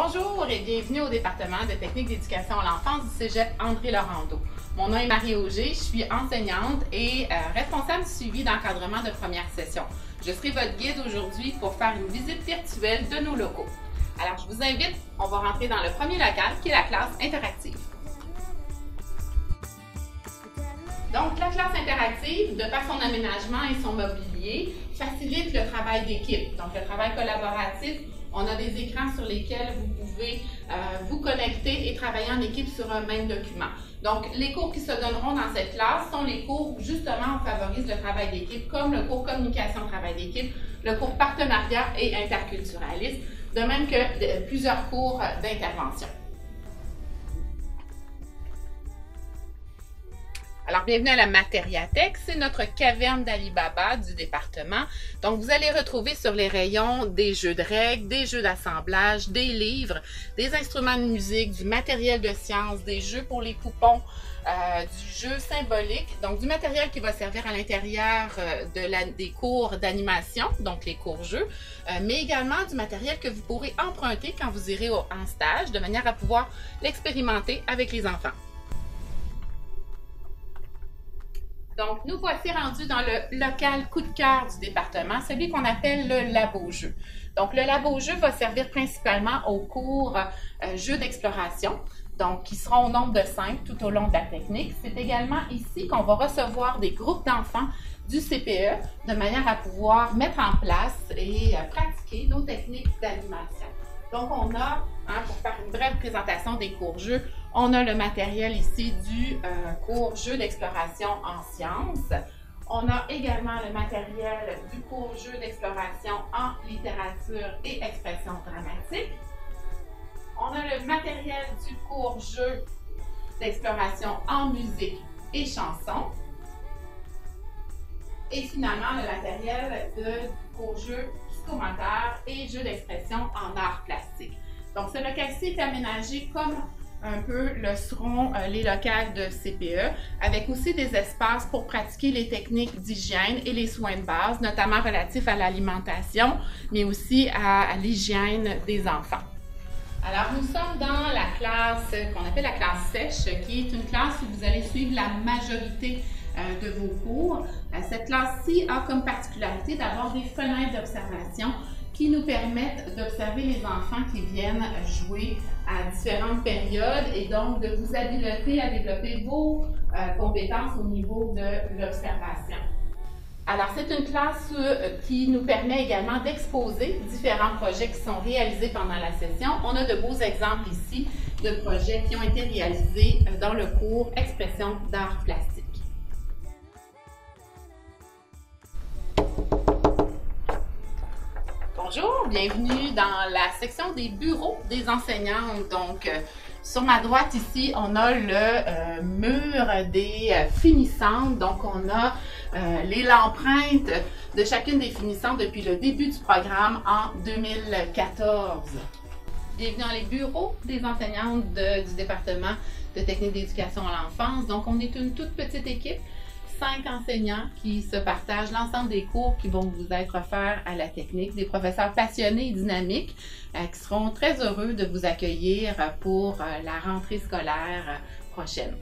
Bonjour et bienvenue au département de technique d'éducation à l'enfance du Cégep André Laurendeau. Mon nom est Marie Auger, je suis enseignante et responsable du suivi d'encadrement de première session. Je serai votre guide aujourd'hui pour faire une visite virtuelle de nos locaux. Alors, je vous invite, on va rentrer dans le premier local qui est la classe interactive. Donc, la classe interactive, de par son aménagement et son mobilier, facilite le travail d'équipe. Donc, le travail collaboratif, on a des écrans sur lesquels vous pouvez vous connecter et travailler en équipe sur un même document. Donc, les cours qui se donneront dans cette classe sont les cours où justement on favorise le travail d'équipe, comme le cours communication travail d'équipe, le cours partenariat et interculturalisme, de même que plusieurs cours d'intervention. Alors, bienvenue à la Matériathèque, c'est notre caverne d'Alibaba du département. Donc, vous allez retrouver sur les rayons des jeux de règles, des jeux d'assemblage, des livres, des instruments de musique, du matériel de sciences, des jeux pour les poupons, du jeu symbolique, donc du matériel qui va servir à l'intérieur des cours d'animation, donc les cours-jeux, mais également du matériel que vous pourrez emprunter quand vous irez en stage, de manière à pouvoir l'expérimenter avec les enfants. Donc, nous voici rendus dans le local coup de cœur du département, celui qu'on appelle le labo-jeu. Donc, le labo-jeu va servir principalement aux cours jeux d'exploration, donc qui seront au nombre de 5 tout au long de la technique. C'est également ici qu'on va recevoir des groupes d'enfants du CPE, de manière à pouvoir mettre en place et pratiquer nos techniques d'animation. Donc, on a, pour faire une brève présentation des cours-jeux, on a le matériel ici du cours jeu d'exploration en sciences. On a également le matériel du cours jeu d'exploration en littérature et expression dramatique. On a le matériel du cours jeu d'exploration en musique et chanson. Et finalement, le matériel du cours jeu psychomoteur et jeu d'expression en art plastique. Donc, ce local-ci est aménagé comme un peu le seront les locales de CPE, avec aussi des espaces pour pratiquer les techniques d'hygiène et les soins de base, notamment relatifs à l'alimentation, mais aussi à l'hygiène des enfants. Alors, nous sommes dans la classe qu'on appelle la classe sèche, qui est une classe où vous allez suivre la majorité de vos cours. Cette classe-ci a comme particularité d'avoir des fenêtres d'observation qui nous permettent d'observer les enfants qui viennent jouer à différentes périodes et donc de vous habiliter à développer vos compétences au niveau de l'observation. Alors, c'est une classe qui nous permet également d'exposer différents projets qui sont réalisés pendant la session. On a de beaux exemples ici de projets qui ont été réalisés dans le cours Expression d'art plastique. Bonjour, bienvenue dans la section des bureaux des enseignantes. Donc, sur ma droite ici, on a le mur des finissantes. Donc, on a l'empreinte de chacune des finissantes depuis le début du programme en 2014. Bienvenue dans les bureaux des enseignantes du département de technique d'éducation à l'enfance. Donc, on est une toute petite équipe. 5 enseignants qui se partagent l'ensemble des cours qui vont vous être offerts à la technique, des professeurs passionnés et dynamiques qui seront très heureux de vous accueillir pour la rentrée scolaire prochaine.